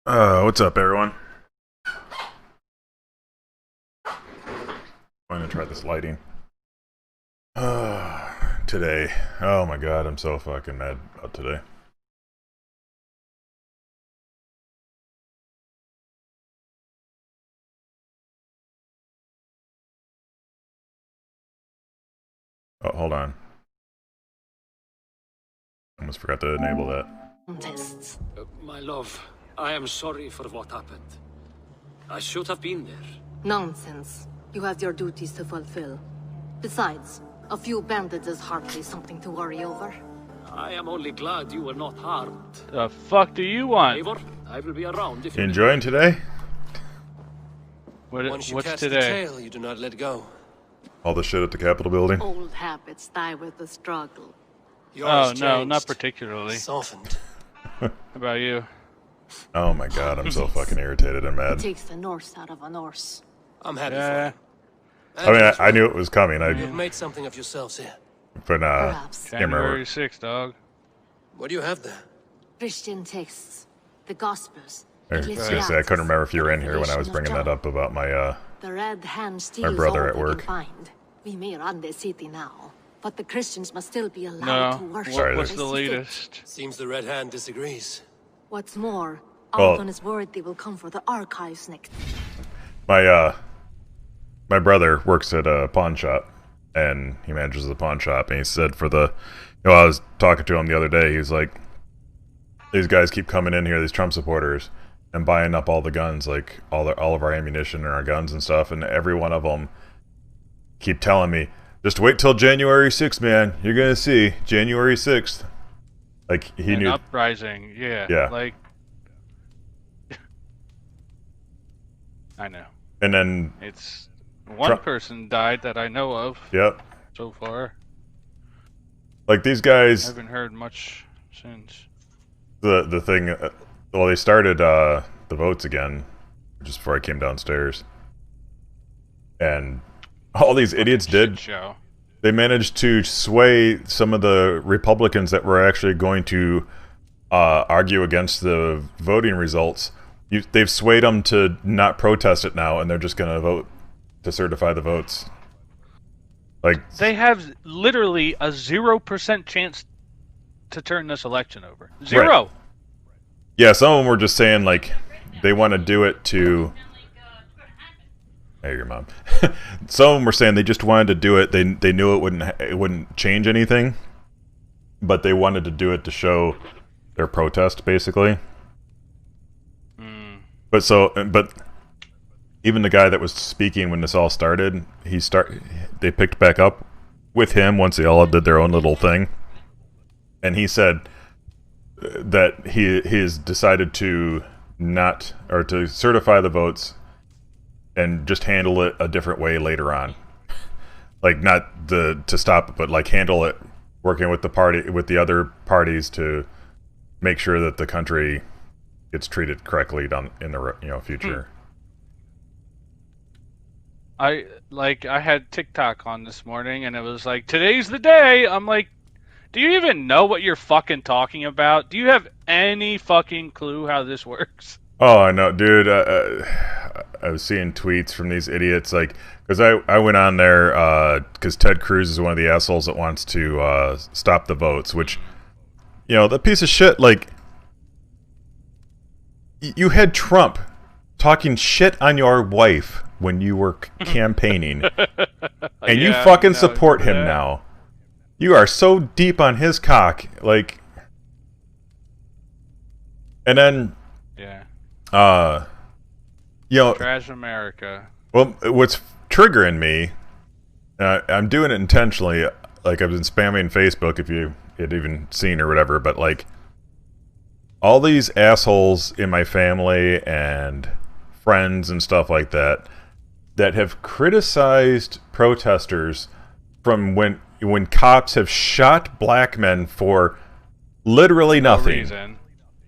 What's up, everyone? I'm gonna try this lighting. Today. Oh my god, I'm so fucking mad about today. Oh, hold on. Almost forgot to enable that. Tests. My love, I am sorry for what happened. I should have been there. Nonsense. You have your duties to fulfill. Besides, a few bandits is hardly something to worry over. I am only glad you were not harmed. The fuck do you want? Eivor, I will be around if You you enjoying today? Once you What's catch today? the tail, you do not let go. All the shit at the Capitol building? Old habits die with the struggle. Yours Oh no, changed, not particularly. Softened. How about you? Oh my god, I'm so fucking irritated and It mad. takes the Norse out of a Norse. I'm happy Yeah, for you. I mean, I knew it was coming. You've made something of yourselves here. But Perhaps. can't remember. January 6th, dog. What do you have there? Christian texts. The Gospels. I was gonna say, I couldn't remember if you were in here when I was bringing that up about my, The Red Hand steals brother all at they work. can find. We may run the city now, but the Christians must still be allowed No. to worship. Sorry, What's as the they see fit. latest? Seems the Red Hand disagrees. What's more, Well- Alton is worried they will come for the archives next. my brother works at a pawn shop, and he manages the pawn shop, and he said I was talking to him the other day, he was like, these guys keep coming in here, these Trump supporters, and buying up all the guns, like all of our ammunition and our guns and stuff, and every one of them keep telling me, just wait till January 6th, man, you're gonna see, January 6th. Like, he An knew. uprising, yeah. Yeah. Like, I know. And then, It's one Trump- person died that I know of yep, so far. like these I guys, haven't heard much since. the thing, well, they started the votes again just before I came downstairs, and all these idiots Shit did, show. they managed to sway some of the Republicans that were actually going to argue against the voting results. They've swayed them to not protest it now, and they're just going to vote to certify the votes. Like, They have literally a 0% chance to turn this election over. Zero. Right. Yeah, some of them were just saying, like, they want to do it to... Hey, your mom. Some of them were saying they just wanted to do it. They knew it wouldn't change anything, but they wanted to do it to show their protest, basically. But even the guy that was speaking when this all started, they picked back up with him once they all did their own little thing, and he said that he has decided to to certify the votes and just handle it a different way later on, like not to stop it, but like handle it working with the other parties to make sure that the country gets treated correctly down in the future. I had TikTok on this morning and it was like, today's the day. I'm like, do you even know what you're fucking talking about? Do you have any fucking clue how this works? Oh, I know, dude. I was seeing tweets from these idiots, like, because I went on there because Ted Cruz is one of the assholes that wants to stop the votes, which, the piece of shit, like, you had Trump talking shit on your wife when you were campaigning, and you fucking support him now. You are so deep on his cock, like, and then, Yeah. you Trash America. well, what's triggering me, I'm doing it intentionally, like I've been spamming Facebook if you had even seen or whatever, but like, all these assholes in my family and friends and stuff like that have criticized protesters from when cops have shot black men for literally nothing, Reason.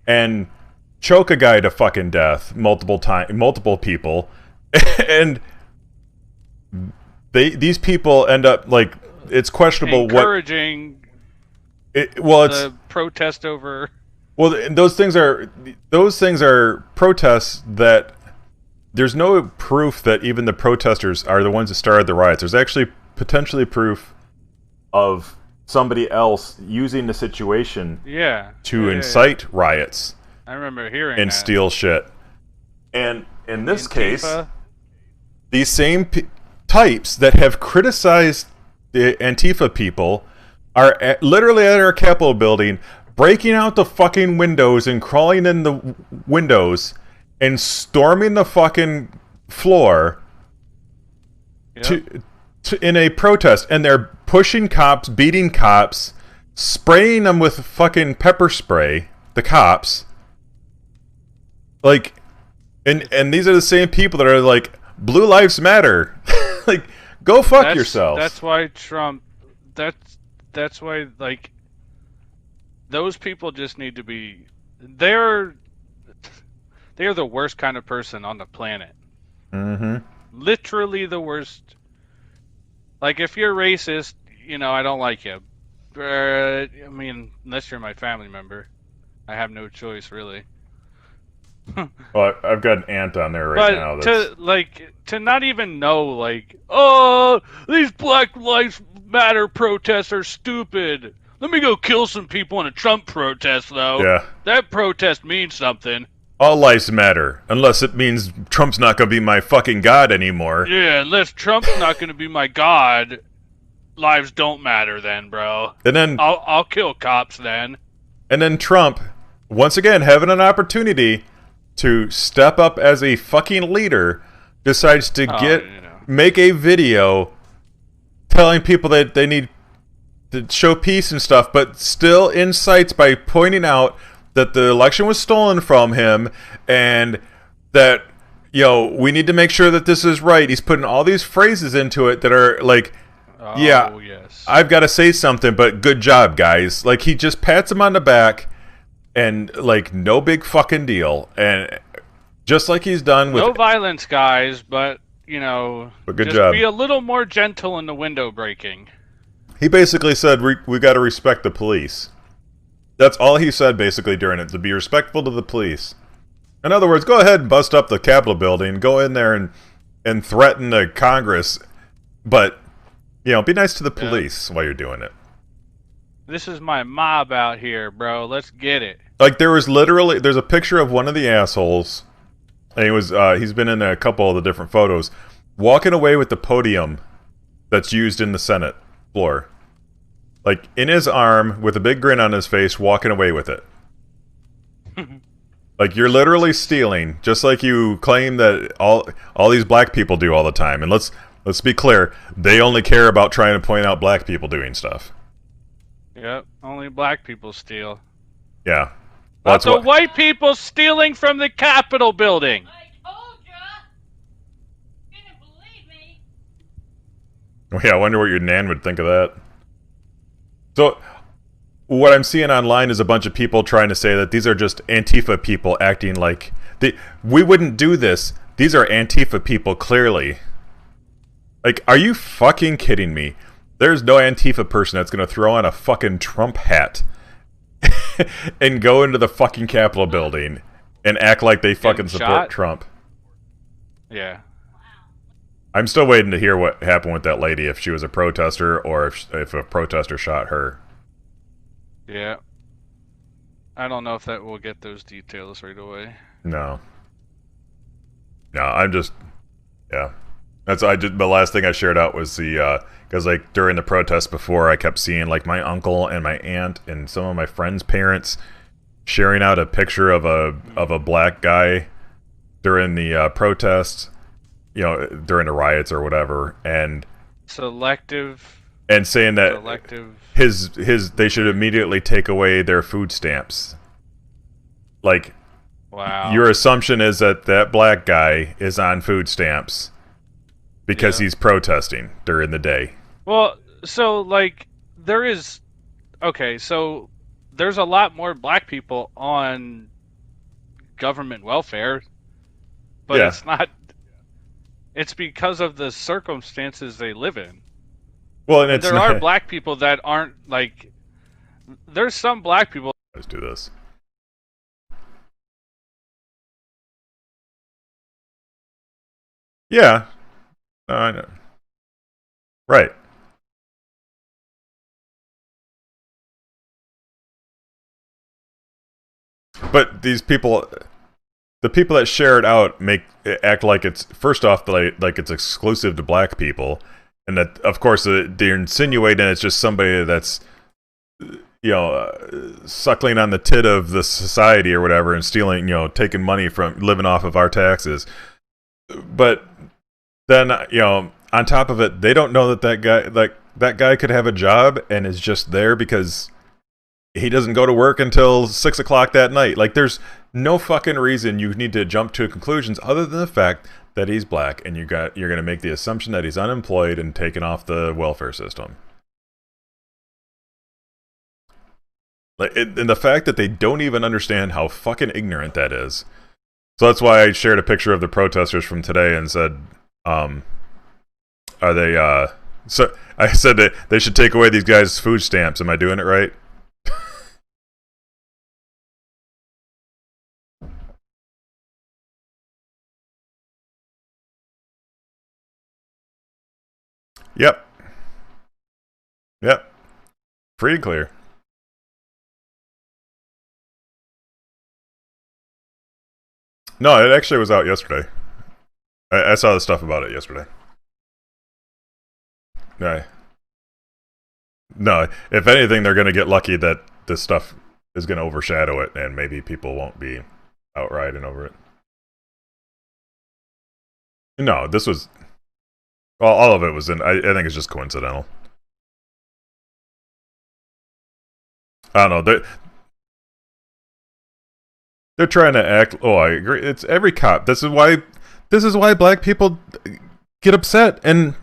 and choke a guy to fucking death multiple people, and these people end up, like, it's questionable Encouraging it's the protest over Well, those things are protests that there's no proof that even the protesters are the ones that started the riots. There's actually potentially proof of somebody else using the situation to incite riots I remember hearing and that. steal shit. And in this case, Antifa. these same types that have criticized the Antifa people are literally at our Capitol building, breaking out the fucking windows and crawling in the windows and storming the fucking floor Yep. in a protest. And they're pushing cops, beating cops, spraying them with fucking pepper spray, the cops. Like, and these are the same people that are like, Blue Lives Matter. Like, go fuck yourself. That's why Trump. That's why, like, those people just need to be. They're the worst kind of person on the planet. Mm-hmm. Literally the worst. Like, if you're racist, I don't like you. I mean, unless you're my family member, I have no choice, really. Well, I've got an aunt on there right now. That's... to not even know, like, oh, these Black Lives Matter protests are stupid. Let me go kill some people in a Trump protest, though. Yeah. That protest means something. All lives matter, unless it means Trump's not going to be my fucking god anymore. Yeah, unless Trump's not going to be my god, lives don't matter then, bro. And then I'll kill cops then. And then Trump, once again, having an opportunity to step up as a fucking leader, decides to make a video telling people that they need to show peace and stuff, but still incites by pointing out that the election was stolen from him and that, we need to make sure that this is right. He's putting all these phrases into it that are like, yes. I've got to say something, but good job, guys. Like, he just pats him on the back and, like, no big fucking deal. And just like he's done with... No violence, guys, but, But good just job. be a little more gentle in the window breaking. He basically said, we got to respect the police. That's all he said, basically, during it, to be respectful to the police. In other words, go ahead and bust up the Capitol building, go in there and threaten the Congress, but, be nice to the police while you're doing it. This is my mob out here, bro. Let's get it. Like, there's a picture of one of the assholes, and he's been in a couple of the different photos, walking away with the podium that's used in the Senate floor. Like, in his arm, with a big grin on his face, walking away with it. Like, you're literally stealing, just like you claim that all these black people do all the time. And let's be clear, they only care about trying to point out black people doing stuff. Yep, only black people steal. Yeah. Not the white people stealing from the Capitol building. I told ya! You didn't believe me. Yeah, I wonder what your nan would think of that. So, what I'm seeing online is a bunch of people trying to say that these are just Antifa people acting like... we wouldn't do this. These are Antifa people, clearly. Like, are you fucking kidding me? There's no Antifa person that's going to throw on a fucking Trump hat and go into the fucking Capitol building and act like they fucking support Trump. Yeah. I'm still waiting to hear what happened with that lady, if she was a protester or if a protester shot her. Yeah. I don't know if that will get those details right away. No. No, I'm just... Yeah. The last thing I shared out was because, like, during the protest before, I kept seeing, like, my uncle and my aunt and some of my friends' parents sharing out a picture of a black guy during the protests, during the riots or whatever, and saying that they should immediately take away their food stamps. Like, wow. Your assumption is that black guy is on food stamps because he's protesting during the day. Well, so, like, there's a lot more black people on government welfare, but it's not. It's because of the circumstances they live in. Well, and there are black people that aren't, like... There's some black people... Let's do this. Yeah. I know. Right. But these people, the people that share it out, act like it's first off like it's exclusive to black people, and that of course they're insinuating it's just somebody that's suckling on the tit of the society or whatever and stealing, taking money from living off of our taxes. But then on top of it, they don't know that guy could have a job and is just there because he doesn't go to work until 6 o'clock that night. Like, there's no fucking reason you need to jump to conclusions other than the fact that he's black, and you're going to make the assumption that he's unemployed and taken off the welfare system. Like, and the fact that they don't even understand how fucking ignorant that is. So that's why I shared a picture of the protesters from today and said, are they, so I said that they should take away these guys' food stamps. Am I doing it right? Yep. Yep. Free and clear. No, it actually was out yesterday. I saw the stuff about it yesterday. Right. No, if anything, they're going to get lucky that this stuff is going to overshadow it, and maybe people won't be out riding over it. No, this was... Well, all of it was in... I think it's just coincidental. I don't know. They're trying to act... Oh, I agree. It's every cop. This is why black people get upset, and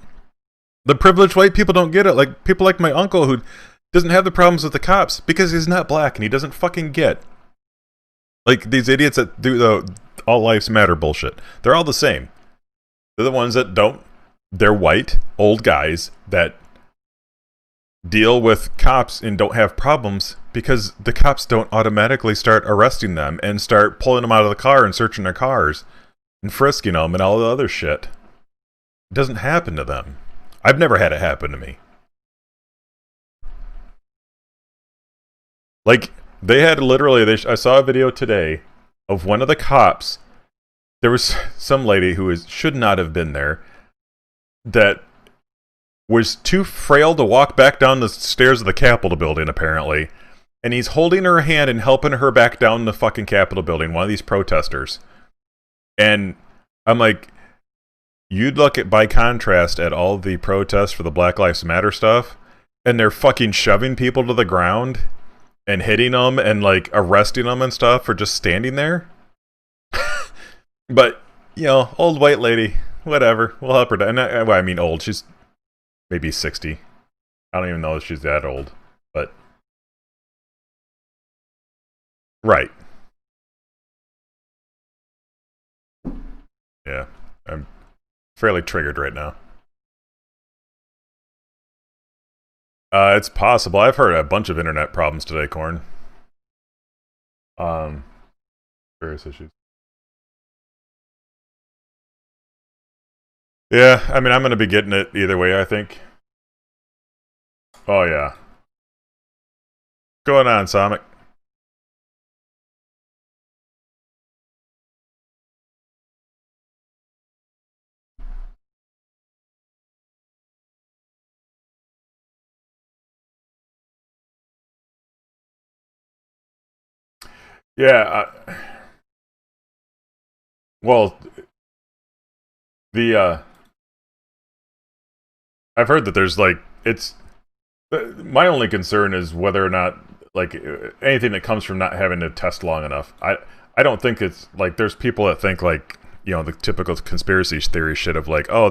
the privileged white people don't get it. Like, people like my uncle who doesn't have the problems with the cops because he's not black and he doesn't fucking get. Like, these idiots that do the all lives matter bullshit. They're all the same. They're the ones that don't... They're white, old guys that deal with cops and don't have problems because the cops don't automatically start arresting them and start pulling them out of the car and searching their cars and frisking them and all the other shit. It doesn't happen to them. I've never had it happen to me. Like, they had literally... I saw a video today of one of the cops. There was some lady who should not have been there that was too frail to walk back down the stairs of the Capitol building, apparently. And he's holding her hand and helping her back down the fucking Capitol building, one of these protesters. And I'm like, you'd look at, by contrast, at all the protests for the Black Lives Matter stuff, and they're fucking shoving people to the ground and hitting them and, like, arresting them and stuff for just standing there. But, old white lady, whatever, we'll help her down. And I mean old, she's maybe 60. I don't even know if she's that old, but... Right. Yeah, I'm fairly triggered right now. It's possible. I've heard a bunch of internet problems today, Corn. Various issues. Yeah, I mean, I'm going to be getting it either way, I think. Oh, yeah. What's going on, Sonic? Yeah, well, I've heard that there's, like, my only concern is whether or not, like, anything that comes from not having to test long enough. I don't think it's, like, there's people that think, like, the typical conspiracy theory shit of, like, oh,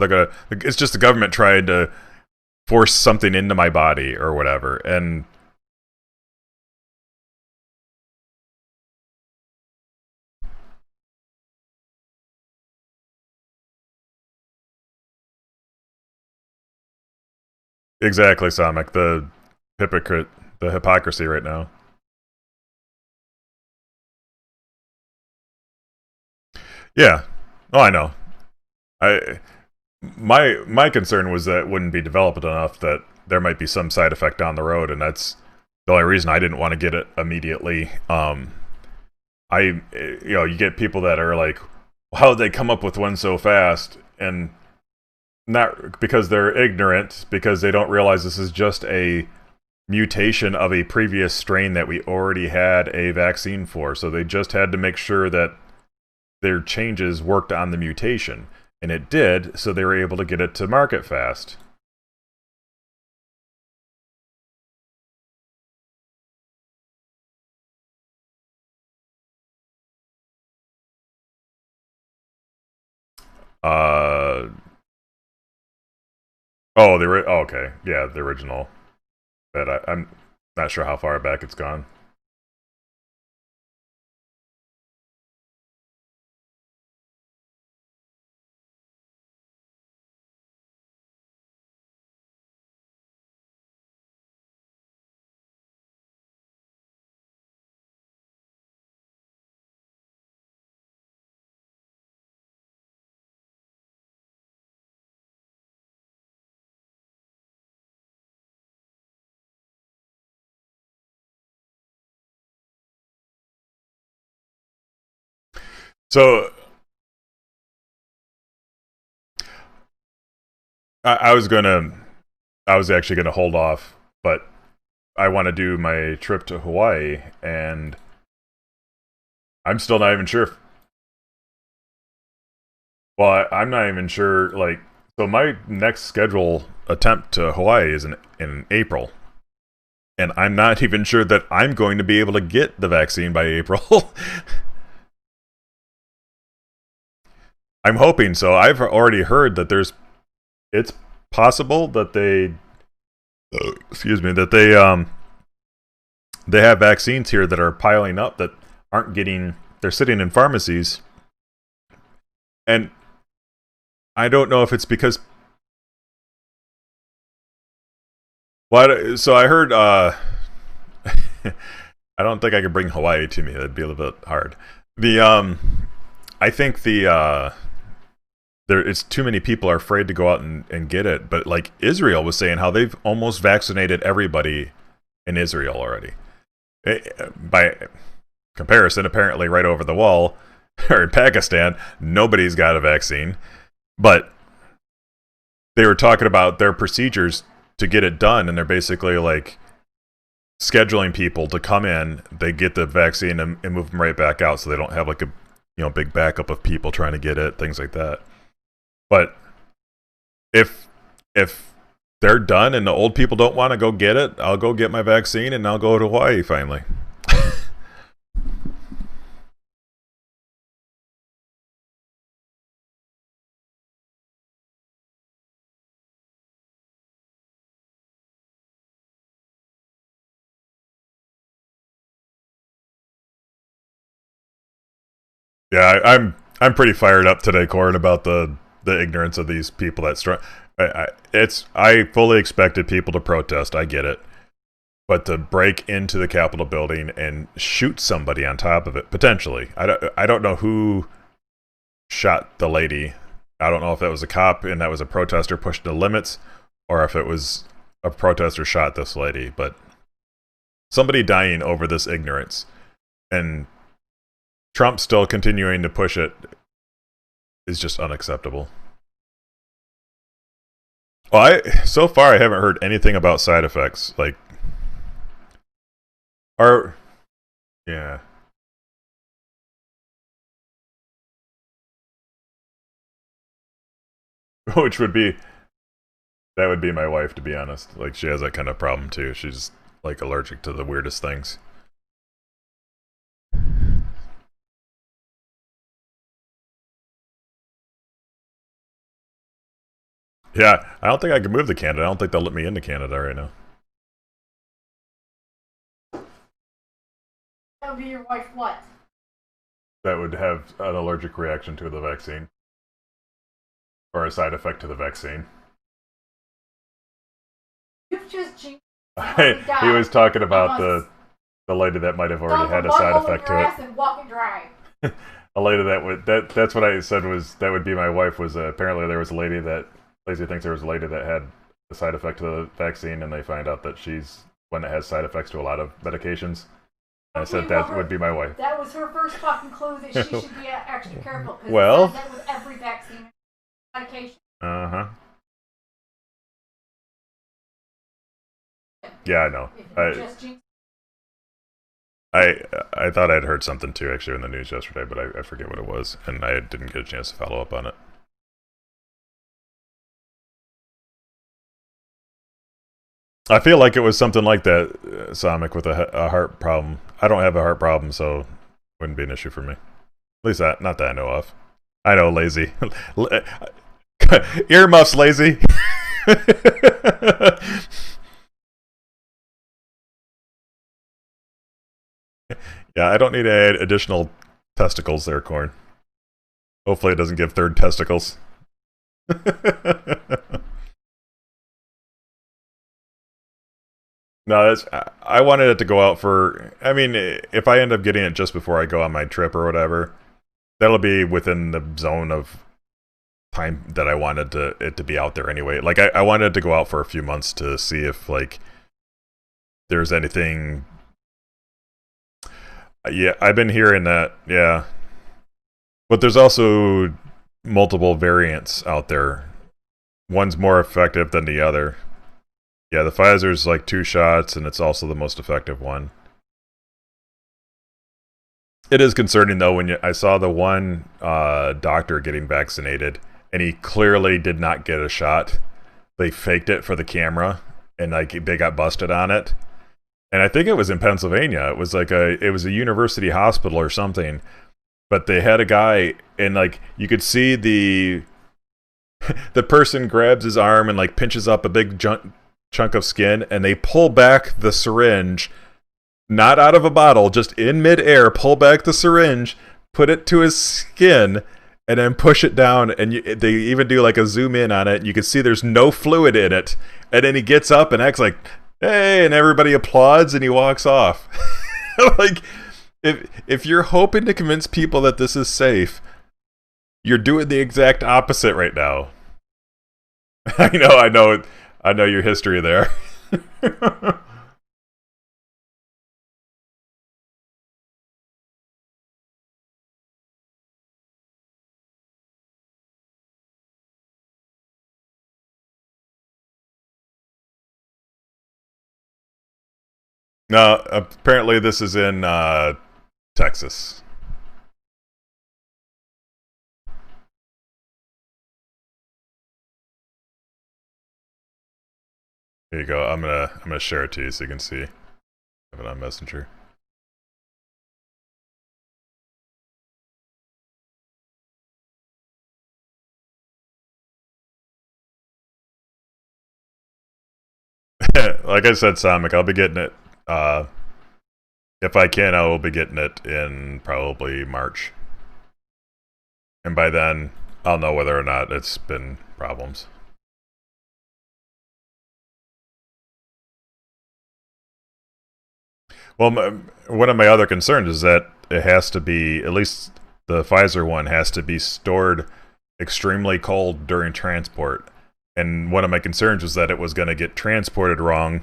it's just the government trying to force something into my body or whatever, and... Exactly, Sonic. The hypocrisy right now. Yeah. Oh, I know. I my concern was that it wouldn't be developed enough that there might be some side effect down the road, and that's the only reason I didn't want to get it immediately. You get people that are like, how did they come up with one so fast? And not because they're ignorant, because they don't realize this is just a mutation of a previous strain that we already had a vaccine for. So they just had to make sure that their changes worked on the mutation. And it did, so they were able to get it to market fast. Uh, okay, yeah, the original. But I'm not sure how far back it's gone. So I was actually gonna hold off, but I want to do my trip to Hawaii, and I'm still not even sure. I'm not even sure. Like, so my next schedule attempt to Hawaii is in April, and I'm not even sure that I'm going to be able to get the vaccine by April. I'm hoping so. I've already heard that it's possible that excuse me, that they have vaccines here that are piling up that aren't getting. They're sitting in pharmacies, and I don't know if it's because. So I heard. I don't think I could bring Hawaii to me. That'd be a little bit hard. I think it's too many people are afraid to go out and get it. But like Israel was saying, how they've almost vaccinated everybody in Israel already. By comparison, apparently right over the wall, or in Pakistan, nobody's got a vaccine. But they were talking about their procedures to get it done, and they're basically like scheduling people to come in, they get the vaccine and move them right back out, so they don't have like a big backup of people trying to get it, things like that. But if they're done and the old people don't want to go get it, I'll go get my vaccine and I'll go to Hawaii finally. Yeah, I'm pretty fired up today, Corin, about the ignorance of these people that I fully expected people to protest. I get it, but to break into the Capitol building and shoot somebody on top of it, potentially. I don't know who shot the lady. I don't know if that was a cop and that was a protester pushing the limits, or if it was a protester shot this lady. But somebody dying over this ignorance, and Trump still continuing to push it, is just unacceptable. Well, so far I haven't heard anything about side effects. Like, yeah. Which would be, that would be my wife, to be honest. Like, she has that kind of problem too. She's like allergic to the weirdest things. Yeah, I don't think I can move to Canada. I don't think they'll let me into Canada right now. That would be your wife what? That would have an allergic reaction to the vaccine. Or a side effect to the vaccine. You've just jinxed He was talking about the lady that might have already had a side effect to it. And walk and dry. a lady that would that's what I said was that would be my wife. Was apparently there was a lady that Lazy thinks there was a lady that had a side effect to the vaccine, and they find out that she's one that has side effects to a lot of medications. And I said that would be my wife. That was her first fucking clue that she should be extra careful. Because Well, it says that with every vaccine medication. Uh-huh. Yeah, I know. I thought I'd heard something too actually in the news yesterday, but I forget what it was, and I didn't get a chance to follow up on it. I feel like it was something like that, Sonic, with a heart problem. I don't have a heart problem, so it wouldn't be an issue for me. At least not that I know of. I know, Lazy. Earmuffs, Lazy. Yeah, I don't need to add additional testicles there, Corn. Hopefully it doesn't give third testicles. No, I wanted it to go out for... I mean, if I end up getting it just before I go on my trip or whatever, that'll be within the zone of time that I wanted it to be out there anyway. Like, I wanted it to go out for a few months to see if, like, there's anything... Yeah, I've been hearing that, yeah. But there's also multiple variants out there. One's more effective than the other. Yeah, the Pfizer's like 2 shots, and it's also the most effective one. It is concerning, though, when I saw the one doctor getting vaccinated, and he clearly did not get a shot. They faked it for the camera, and like they got busted on it. And I think it was in Pennsylvania. It was like it was a university hospital or something. But they had a guy, and like you could see the person grabs his arm and like pinches up a big chunk of skin, and they pull back the syringe, not out of a bottle, just in midair, pull back the syringe, put it to his skin, and then push it down, and they even do like a zoom in on it, and you can see there's no fluid in it, and then he gets up and acts like, hey, and everybody applauds, and he walks off. Like, if you're hoping to convince people that this is safe, you're doing the exact opposite right now. I know your history there. No, apparently this is in Texas. Here you go. I'm gonna share it to you so you can see. I have it on Messenger. Like I said, Sonic, I'll be getting it. If I can, I will be getting it in probably March. And by then, I'll know whether or not it's been problems. Well, one of my other concerns is that it has to be, at least the Pfizer one, has to be stored extremely cold during transport. And one of my concerns was that it was going to get transported wrong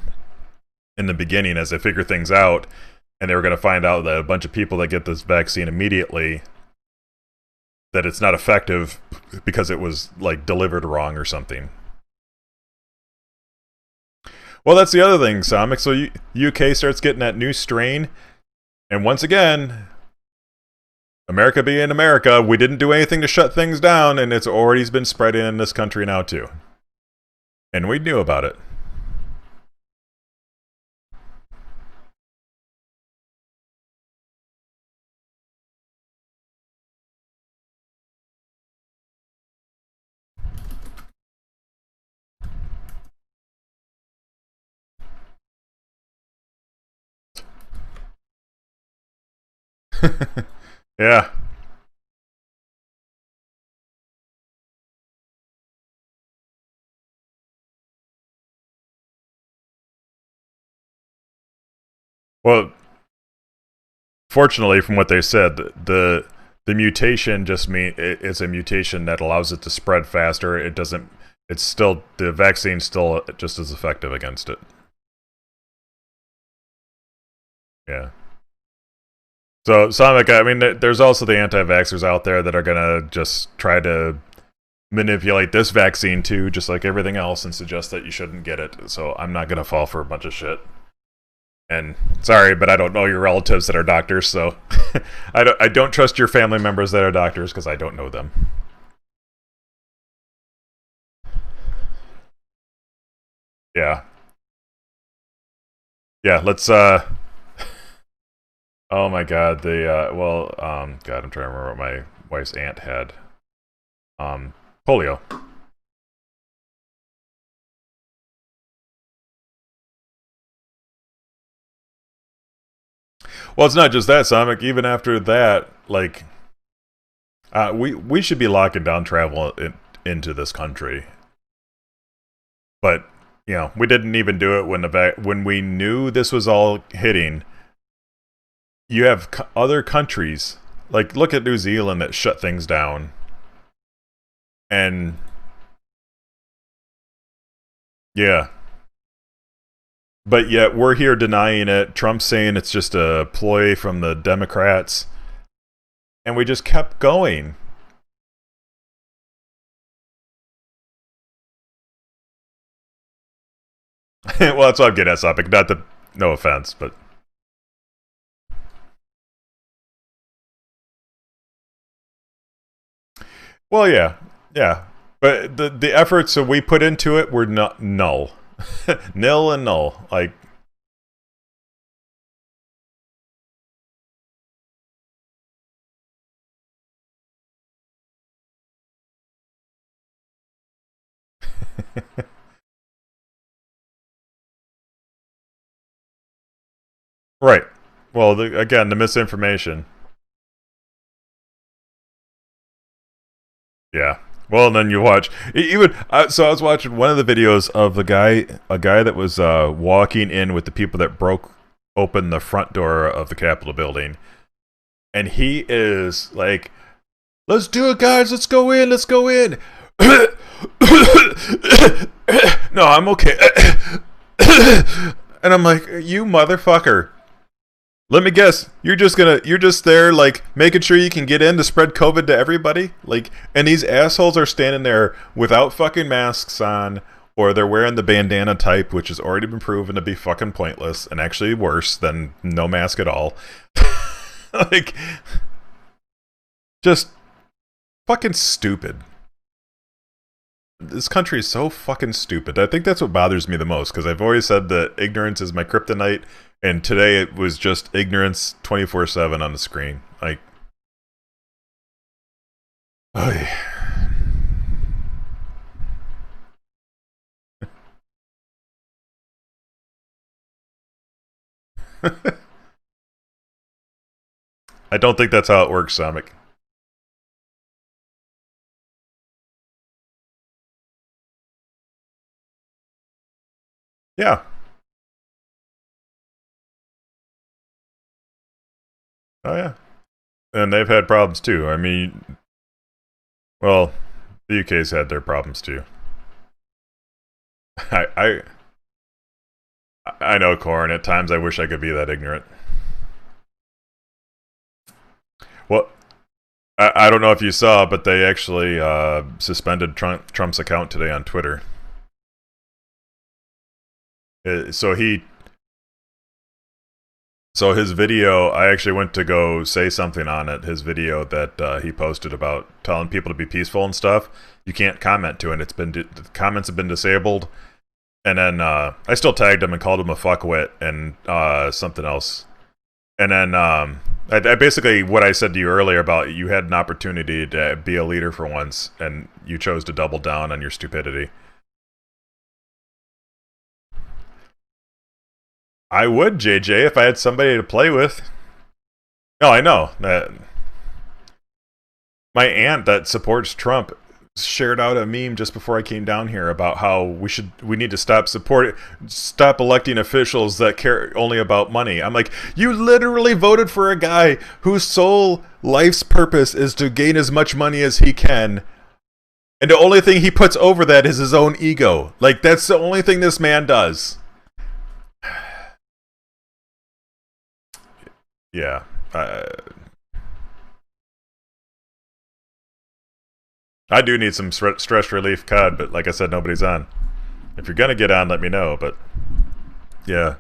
in the beginning as they figure things out, and they were going to find out that a bunch of people that get this vaccine immediately, that it's not effective because it was like delivered wrong or something. Well, that's the other thing, Sonic. So UK starts getting that new strain, and once again, America being America, we didn't do anything to shut things down, and it's already been spreading in this country now too. And we knew about it. Yeah. Well, fortunately, from what they said, the The mutation just it's a mutation that allows it to spread faster. It doesn't. It's still the vaccine's still just as effective against it. Yeah. So, Sonic, I mean, there's also the anti-vaxxers out there that are gonna just try to manipulate this vaccine too, just like everything else, and suggest that you shouldn't get it. So I'm not gonna fall for a bunch of shit. And sorry, but I don't know your relatives that are doctors, so I don't trust your family members that are doctors because I don't know them. Yeah. Yeah, let's oh my god, god, I'm trying to remember what my wife's aunt had. Polio. Well, it's not just that, Sonic. Even after that, like, we should be locking down travel into this country. But you know, we didn't even do it when we knew this was all hitting. You have other countries, like look at New Zealand, that shut things down, and yeah. But yet we're here denying it. Trump's saying it's just a ploy from the Democrats. And we just kept going. Well, that's what I'm getting at, Sopic. Not that, no offense, but... Well, yeah. Yeah. But the efforts that we put into it were not null. Nil and null. Like... Right. Well, again, the misinformation. Yeah. Well, and then you watch even. So I was watching one of the videos of a guy that was walking in with the people that broke open the front door of the Capitol building, and he is like, "Let's do it, guys! Let's go in! Let's go in!" No, I'm okay. And I'm like, "You motherfucker! Let me guess, you're just there, like, making sure you can get in to spread COVID to everybody? Like, and these assholes are standing there without fucking masks on, or they're wearing the bandana type, which has already been proven to be fucking pointless, and actually worse than no mask at all. Like, just fucking stupid. This country is so fucking stupid. I think that's what bothers me the most, because I've always said that ignorance is my kryptonite, and today it was just ignorance 24/7 on the screen. Like, oy. I don't think that's how it works, Sonic. Yeah. Oh, yeah. And they've had problems, too. I mean, well, the UK's had their problems, too. I, I know, Corn. At times I wish I could be that ignorant. Well, I don't know if you saw, but they actually suspended Trump's account today on Twitter. So his video, I actually went to go say something on it. His video that he posted about telling people to be peaceful and stuff. You can't comment to it. The comments have been disabled. And then I still tagged him and called him a fuckwit and something else. And then I basically what I said to you earlier about you had an opportunity to be a leader for once, and you chose to double down on your stupidity. I would, JJ, if I had somebody to play with. No, I know that my aunt that supports Trump shared out a meme just before I came down here about how we need to stop electing officials that care only about money. I'm like, you literally voted for a guy whose sole life's purpose is to gain as much money as he can, and the only thing he puts over that is his own ego. Like, that's the only thing this man does. Yeah. I do need some stress relief COD, but like I said, nobody's on. If you're gonna get on, let me know, but yeah.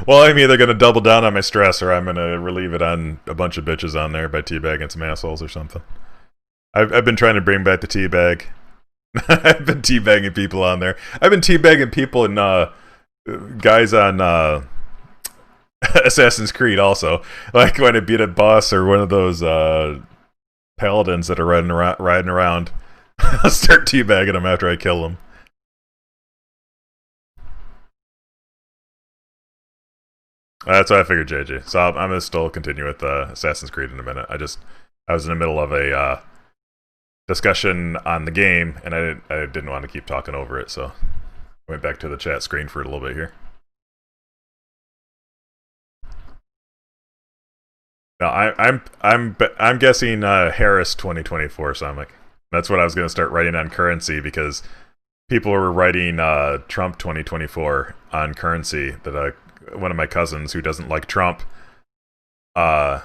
Well, I'm either gonna double down on my stress or I'm gonna relieve it on a bunch of bitches on there by teabagging some assholes or something. I've been trying to bring back the teabag. I've been teabagging people on there. I've been teabagging people and guys on Assassin's Creed also. Like when I beat a boss or one of those paladins that are riding around. I'll start teabagging them after I kill them. That's what I figured, JJ. So I'm gonna still continue with Assassin's Creed in a minute. I was in the middle of a discussion on the game, and I didn't want to keep talking over it, so I went back to the chat screen for a little bit here. No, I'm guessing Harris 2024, Sonic. That's what I was gonna start writing on currency because people were writing Trump 2024 on currency. That one of my cousins who doesn't like Trump, one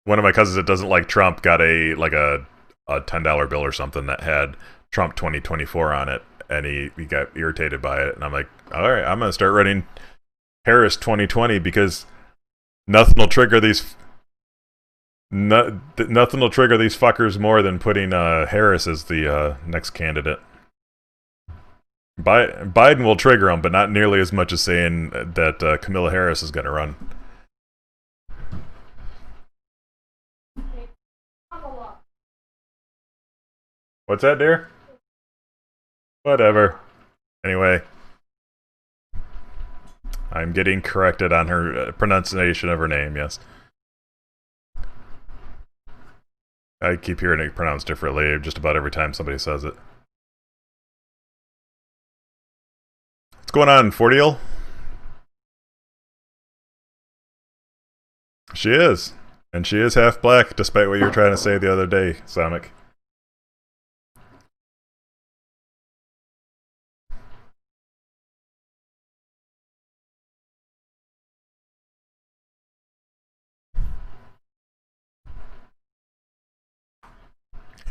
of my cousins that doesn't like Trump got a $10 bill or something that had Trump 2024 on it, and he got irritated by it. And I'm like, all right, I'm gonna start writing Harris 2020 because nothing will trigger these fuckers more than putting Harris as the next candidate. Biden will trigger them, but not nearly as much as saying that Kamala Harris is going to run. What's that, dear? Whatever. Anyway. I'm getting corrected on her pronunciation of her name, yes. I keep hearing it pronounced differently just about every time somebody says it. What's going on, Fortiel? She is. And she is half black, despite what you were trying to say the other day, Sonic.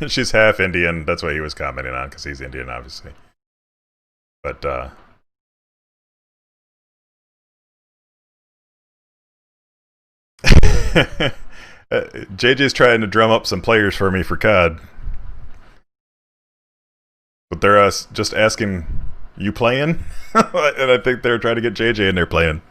She's half Indian. That's what he was commenting on, because he's Indian, obviously. But, JJ's trying to drum up some players for me for COD. But they're just asking, you playing? And I think they're trying to get JJ in there playing.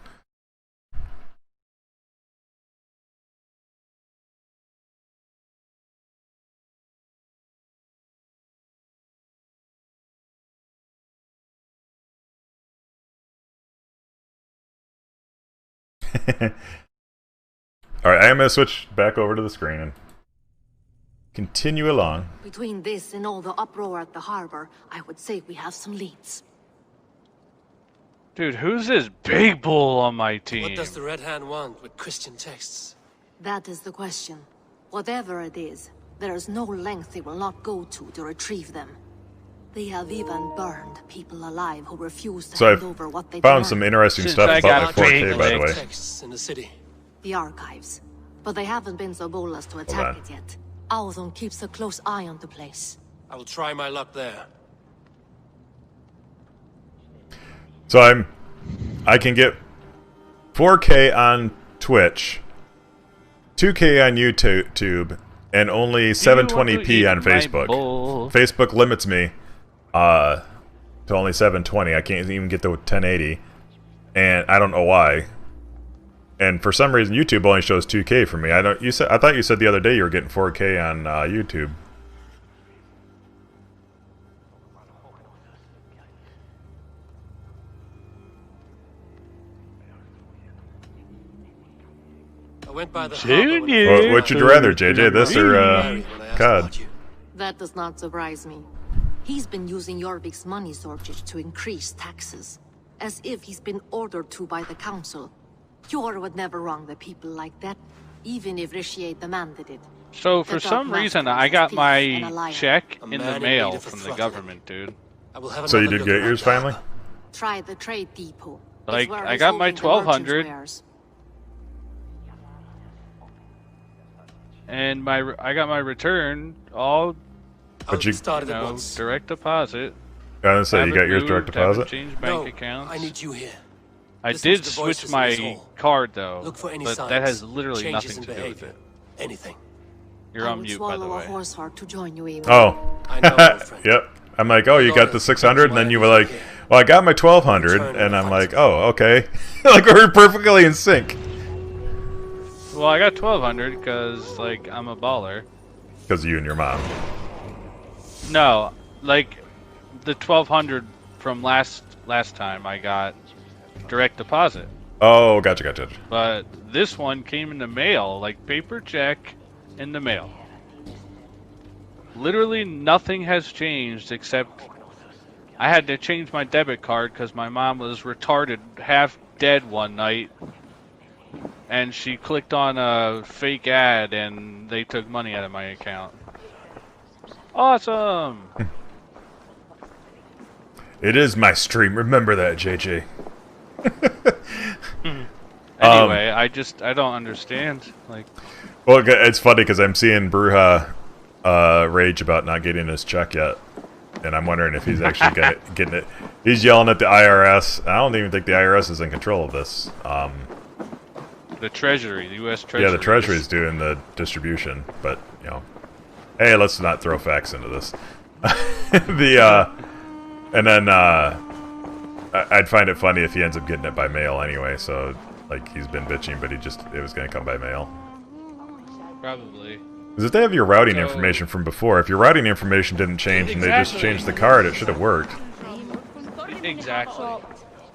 Alright, I am going to switch back over to the screen and continue along. Between this and all the uproar at the harbor, I would say we have some leads. Dude, who's this big bull on my team? What does the Red Hand want with Christian texts? That is the question. Whatever it is, there is no length they will not go to retrieve them. They have even burned people alive who refuse to hand over what they found demand. some interesting Since stuff I about got my 4K, big by the way. Texts in the city. The archives. But they haven't been so bold as to attack it yet. Althon keeps a close eye on the place. I will try my luck there. So I can get 4K on Twitch, 2K on YouTube, and only 720p on Facebook. Facebook limits me to only 720. I can't even get the 1080, and I don't know why. And for some reason, YouTube only shows 2K for me. I thought you said the other day you were getting 4K on YouTube. I went by the Junior. harbor when I What would you rather, JJ? This or when I asked COD. about you. That does not surprise me. He's been using Jorvik's money shortage to increase taxes, as if he's been ordered to by the council. Yor would never wrong the people like that, even if Rishiate demanded it. So for some reason, I got my check A in man the in mail need of a from the throttling. government, dude. I will have So you another did look get yours around finally? Valhalla. Try the trade depot. It's Like, where I he's got my holding the merchants' 1200. wares. And I got my return all, I'll you- start you it at know, once. direct deposit. I was gonna say, you got Haven't yours moved, direct haven't deposit? changed bank No, accounts. I need you here. I Listen did to the switch voices in this my hall. card though, Look for any but signs. that has literally changes nothing in to do with behavior. it. Anything. You're I on would mute, by the swallow a way. horse heart to join you, Eamon. Oh. I know, old friend. Yep. I'm like, oh, you got the 600, and then you were like, well, I got my 1200, and I'm like, oh, okay. Like, we're perfectly in sync. Well, I got 1200 because, like, I'm a baller. Because of you and your mom. No, like, the 1200 from last time I got direct deposit. Oh, gotcha. But this one came in the mail, like paper check in the mail. Literally nothing has changed except I had to change my debit card because my mom was retarded, half dead one night. And she clicked on a fake ad and they took money out of my account. Awesome! It is my stream. Remember that, JJ. Anyway, I don't understand. Like, Well, it's funny because I'm seeing Bruja rage about not getting his check yet. And I'm wondering if he's actually getting it. He's yelling at the IRS. I don't even think the IRS is in control of this. the Treasury, the U.S. Treasury. Yeah, the Treasury's doing the distribution. But, you know, hey, let's not throw facts into this. And then I'd find it funny if he ends up getting it by mail anyway. So, like, he's been bitching, but it was going to come by mail. Probably. Because if they have your routing So- information from before, if your routing information didn't change and they just Exactly. changed the card, it should have worked. Exactly.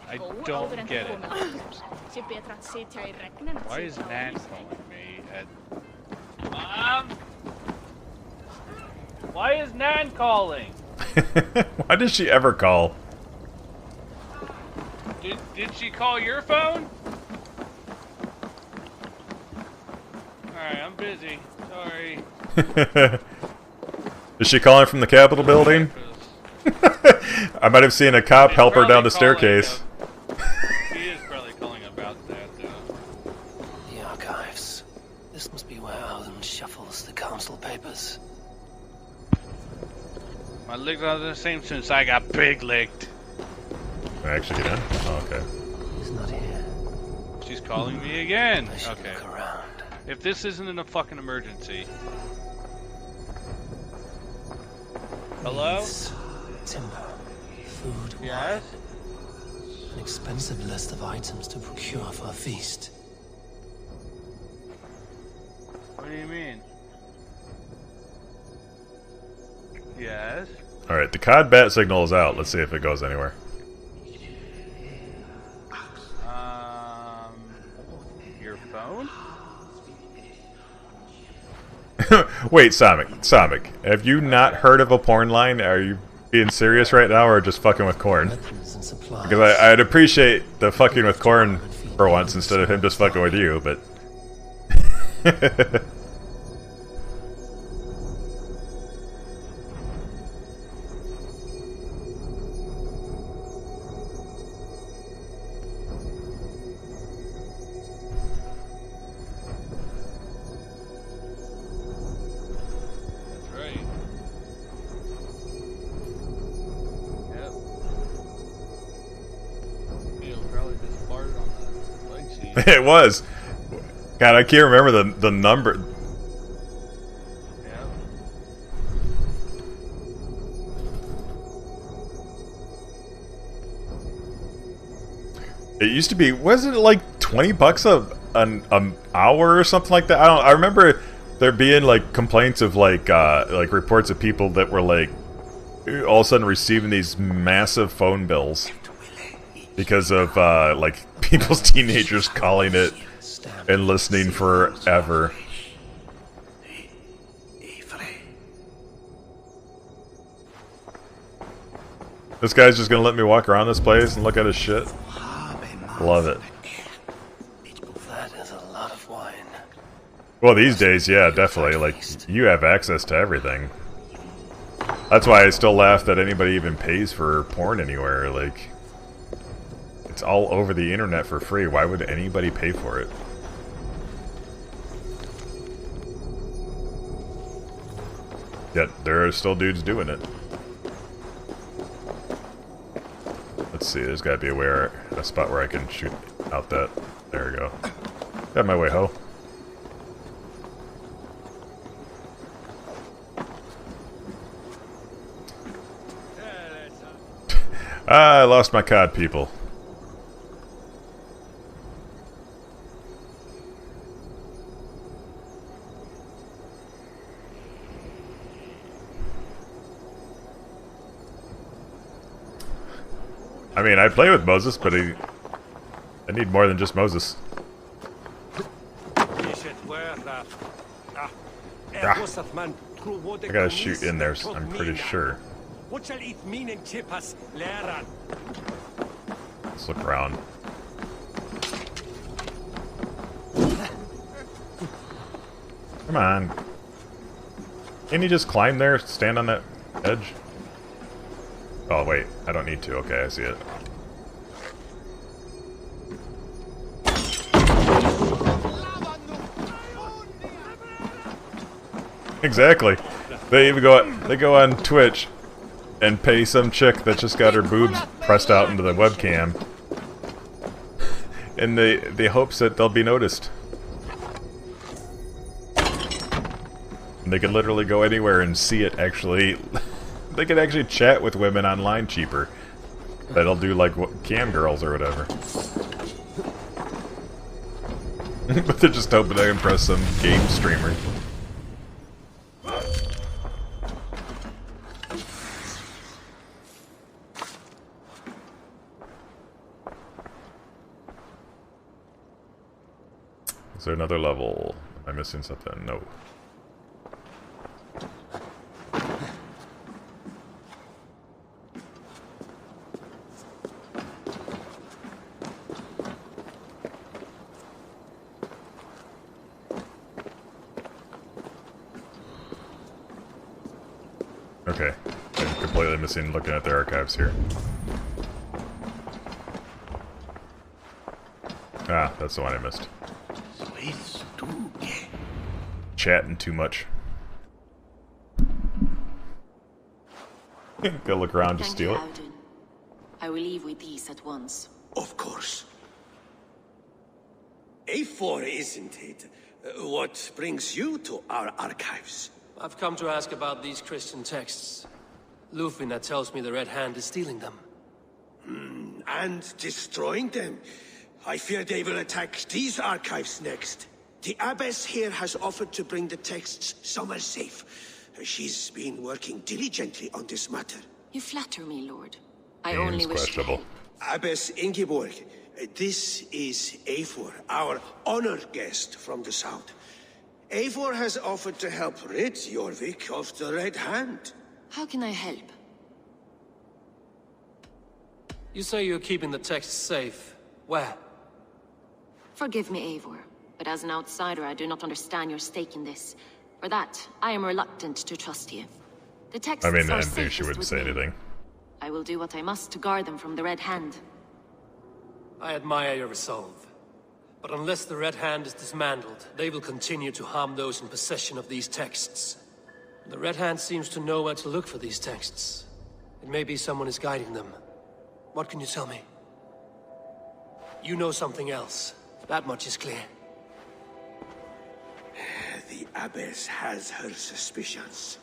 I don't get it. Why is Nan calling me at... Mom? Why is Nan calling? Why does she ever call? Did she call your phone? Alright, I'm busy. Sorry. Is she calling from the Capitol building? I might have seen a cop help her down the staircase. He is probably calling about that, though. The archives. This must be where Alden shuffles the council papers. My legs are the same since I got pig licked. Can I actually get in? Oh, okay. He's not here. She's calling me again. I should Okay. look around. If this isn't a fucking emergency. Hello? Needs timber, food, Yes? wine. An expensive list of items to procure for a feast. What do you mean? Yes? Alright, the COD bat signal is out. Let's see if it goes anywhere. Your phone? Wait, Samic, have you not heard of a porn line? Are you being serious right now or just fucking with corn? Weapons and supplies. Because I'd appreciate the fucking with corn for once instead of him just fucking with you, but... That's right. Yep. Neil probably just farted on the leg seat. It was. God, I can't remember the number. Yep. It used to be, wasn't it like $20 an hour or something like that? I remember there being like complaints of like reports of people that were like all of a sudden receiving these massive phone bills because of like people's teenagers calling it and listening forever. This guy's just gonna let me walk around this place and look at his shit. Love it. That is a lot of wine. Well, these days, yeah, definitely. Like, you have access to everything. That's why I still laugh that anybody even pays for porn anywhere. Like, it's all over the internet for free. Why would anybody pay for it? Yet, there are still dudes doing it. Let's see, there's gotta be a spot where I can shoot out that. There we go. Got my way, ho. I lost my COD, people. I mean, I play with Moses, but I need more than just Moses. I gotta shoot in there, I'm pretty sure. Let's look around. Come on. Can you just climb there, stand on that edge? Oh, wait. I don't need to. Okay, I see it. Exactly. They even go on Twitch and pay some chick that just got her boobs pressed out into the webcam in the hopes that they'll be noticed. And they can literally go anywhere and see it actually. They can actually chat with women online cheaper. That'll do like cam girls or whatever. But they're just hoping to impress some game streamer. Is there another level? Am I missing something? No. Okay. I'm completely missing looking at the archives here. Ah, that's the one I missed. Chatting too much. Go look around to steal it. I will leave with these at once. Of course. A4, isn't it? What brings you to our archives? I've come to ask about these Christian texts. Lufina tells me the Red Hand is stealing them. And destroying them. I fear they will attack these archives next. The Abbess here has offered to bring the texts somewhere safe. She's been working diligently on this matter. You flatter me, Lord. I only wish to help. Abbess Ingeborg, this is Eivor, our honored guest from the south. Eivor has offered to help rid Jorvik of the Red Hand. How can I help? You say you're keeping the texts safe. Where? Forgive me, Eivor, but as an outsider, I do not understand your stake in this. For that, I am reluctant to trust you. The texts I mean, are I knew safest she wouldn't with say me. anything. I will do what I must to guard them from the Red Hand. I admire your resolve. But unless the Red Hand is dismantled, they will continue to harm those in possession of these texts. The Red Hand seems to know where to look for these texts. It may be someone is guiding them. What can you tell me? You know something else. That much is clear. The Abbess has her suspicions.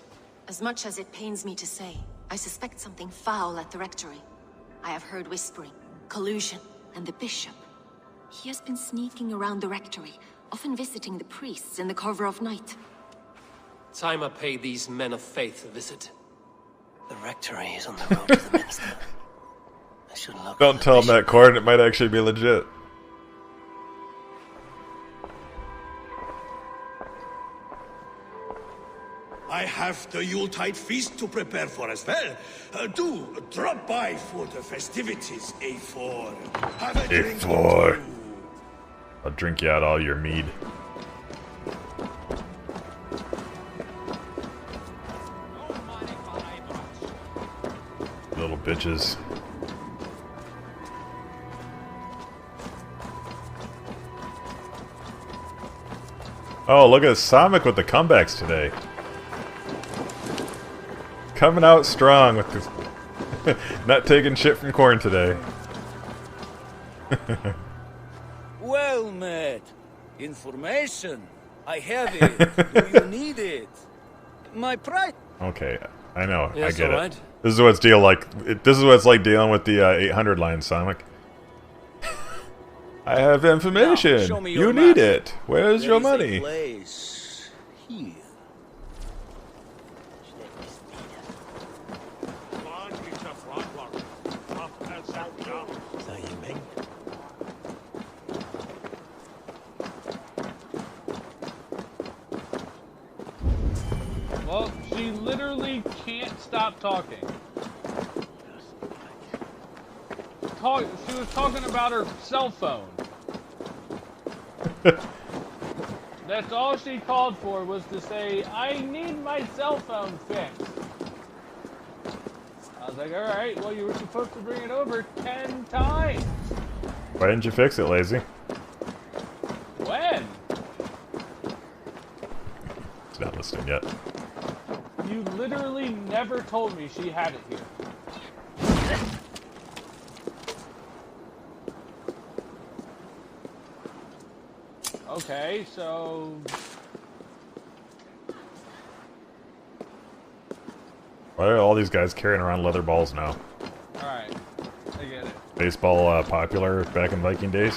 As much as it pains me to say, I suspect something foul at the Rectory. I have heard whispering, collusion, and the Bishop. He has been sneaking around the Rectory, often visiting the priests in the cover of night. Time I pay these men of faith a visit. The Rectory is on the road to the Minster. I should look. Don't tell him that, Corn. It might actually be legit. I have the Yuletide feast to prepare for as well. Do drop by for the festivities, A4. Have a drink or A4. two. I'll drink you out all your mead. Little bitches. Oh, look at Sonic with the comebacks today. Coming out strong with this. Not taking shit from Corn today. Well met. Information. I have it. Do you need it? My price. Okay, I know. Yes, I get all it. right. This is what this is what it's like dealing with the 800 line, Sonic. I have information. Now, show me your You need map. it. Where's There your is a money? place here. Well, she literally can't stop talking. She was talking about her cell phone. That's all she called for, was to say, I need my cell phone fixed. I was like, alright, well, you were supposed to bring it over 10 times. Why didn't you fix it, lazy? When? It's not listening yet. You literally never told me she had it here. Okay, so... Why are all these guys carrying around leather balls now? Alright, I get it. Baseball popular back in Viking days?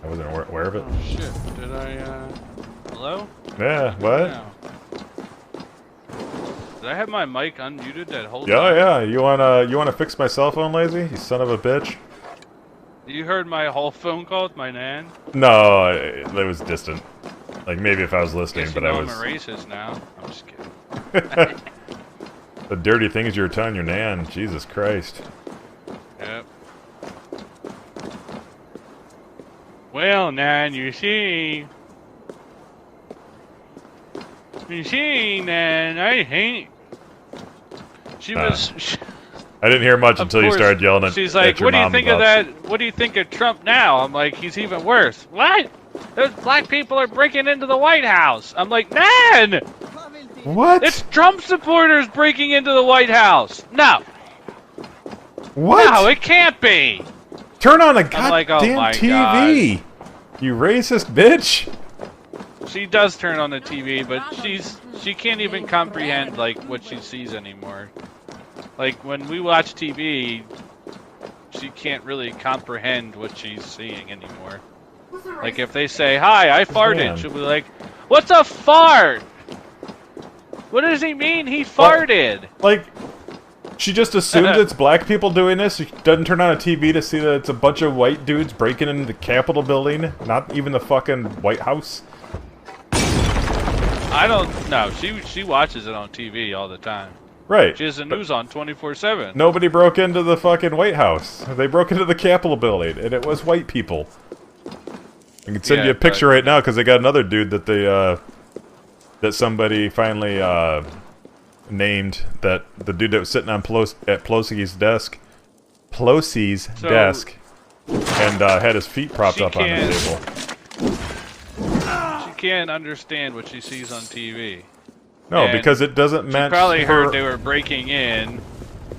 I wasn't aware of it. Oh shit, did I, hello? Yeah, what? No. Did I have my mic unmuted that whole Yeah, time? yeah. You wanna fix my cell phone, lazy? You son of a bitch. You heard my whole phone call with my nan? No, it was distant. Like maybe if I was listening, Guess but you know I I'm was. a racist now. I'm just kidding. The dirty things you were telling your nan. Jesus Christ. Yep. Well, Nan, you see, Nan, I hate. She was. I didn't hear much Of until you course, started yelling at she's at like, your what do you mom think of about- that? What do you think of Trump now? I'm like, he's even worse. What? Those black people are breaking into the White House. I'm like, Nan! What? It's Trump supporters breaking into the White House. No. What? No, it can't be. Turn on a I'm like, oh goddamn my TV! You racist bitch! She does turn on the TV, but she can't even comprehend like what she sees anymore. Like when we watch TV, she can't really comprehend what she's seeing anymore. Like if they say, "Hi, I farted," Man. she'll be like, "What's a fart? What does he mean he farted?" Like, she just assumes it's black people doing this. She doesn't turn on a TV to see that it's a bunch of white dudes breaking into the Capitol building, not even the fucking White House. I don't know. She watches it on TV all the time. Right. She has the news on 24/7. Nobody broke into the fucking White House. They broke into the Capitol building, and it was white people. I can send Yeah, you a picture but- right now because they got another dude that they that somebody finally named, that the dude that was sitting on at Pelosi's desk, and had his feet propped She up on the can't- table. She can't understand what she sees on TV. No, And because it doesn't She match. probably her... heard they were breaking in,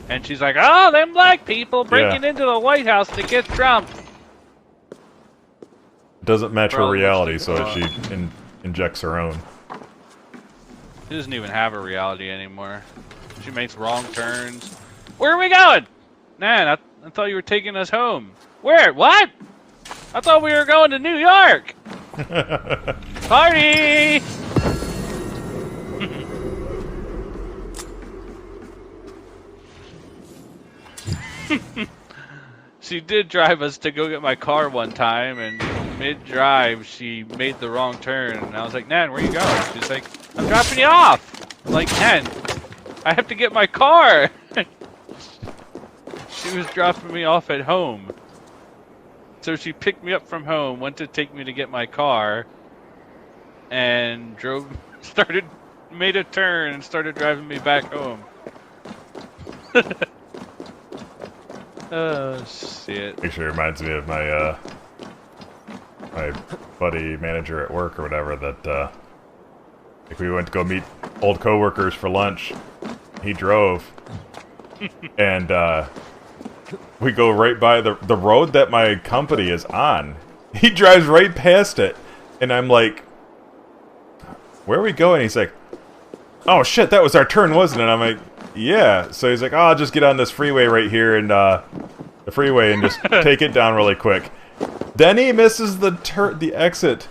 and she's like, "Oh, them black people breaking into the White House to get Trump." doesn't match her Probably reality, must so have she injects her own. She doesn't even have a reality anymore. She makes wrong turns. Where are we going? Man, I thought you were taking us home. Where? What? I thought we were going to New York. Party! She did drive us to go get my car one time, and mid-drive, she made the wrong turn. And I was like, Nan, where you going? She's like, I'm dropping you off. I'm like, Ken, I have to get my car. She was dropping me off at home. So she picked me up from home, went to take me to get my car, and made a turn and started driving me back home. Oh, shit. Actually reminds me of my, my buddy manager at work or whatever that, if we went to go meet old coworkers for lunch, he drove, and, we go right by the road that my company is on. He drives right past it, and I'm like, where are we going? He's like, oh shit, that was our turn, wasn't it? I'm like, yeah. So he's like, oh, I'll just get on this freeway right here and the freeway and just take it down really quick. Then he misses the exit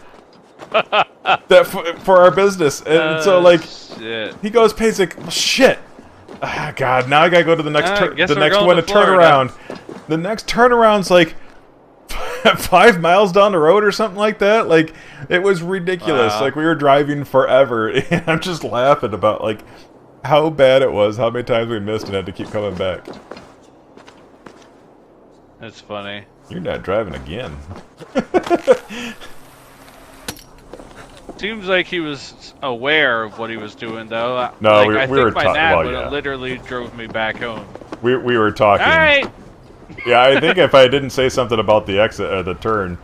that for our business, and so like shit. he goes past like, shit. Ah, God, now I gotta go to the next guess the we're next going one to to turn Florida. around. The next turnaround's like 5 miles down the road or something like that. Like, it was ridiculous. Wow. Like, we were driving forever, and I'm just laughing about like how bad it was, how many times we missed and had to keep coming back. That's funny. You're not driving again. Seems like he was aware of what he was doing, though. No, like, we I were think my dad well, would have yeah. literally drove me back home. We were talking. All right. Yeah, I think if I didn't say something about the exit or the turn,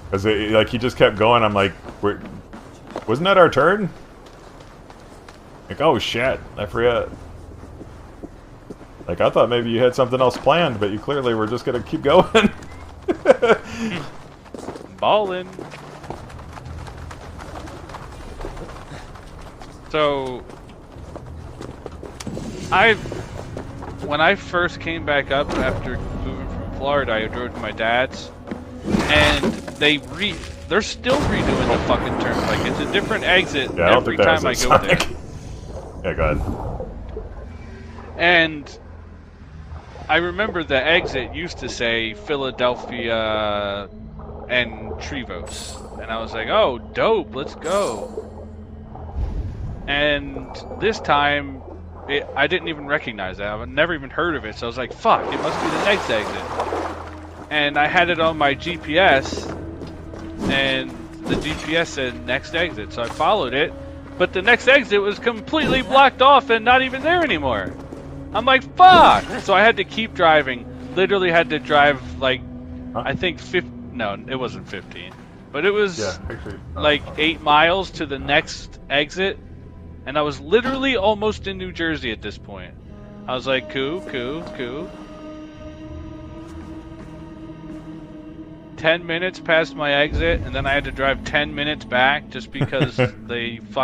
because like he just kept going. I'm like, wasn't that our turn? Like, oh shit, I forgot. Like, I thought maybe you had something else planned, but you clearly were just gonna keep going. Ballin'. So, when I first came back up after moving from Florida, I drove to my dad's, and they're still redoing the fucking turnpike. It's a different exit Yeah, I don't every think that time I was go there. Sonic. Yeah, go ahead. And I remember the exit used to say Philadelphia and Trevose. And I was like, oh, dope, let's go. And this time, I didn't even recognize that. I've never even heard of it. So I was like, fuck, it must be the next exit. And I had it on my GPS, and the GPS said next exit. So I followed it. But the next exit was completely blocked off and not even there anymore. I'm like, fuck! So I had to keep driving. Literally had to drive, like, I think 15... No, it wasn't 15. But it was, like, 8 miles to the next exit. And I was literally almost in New Jersey at this point. I was like, cool. 10 minutes past my exit, and then I had to drive 10 minutes back just because they fucked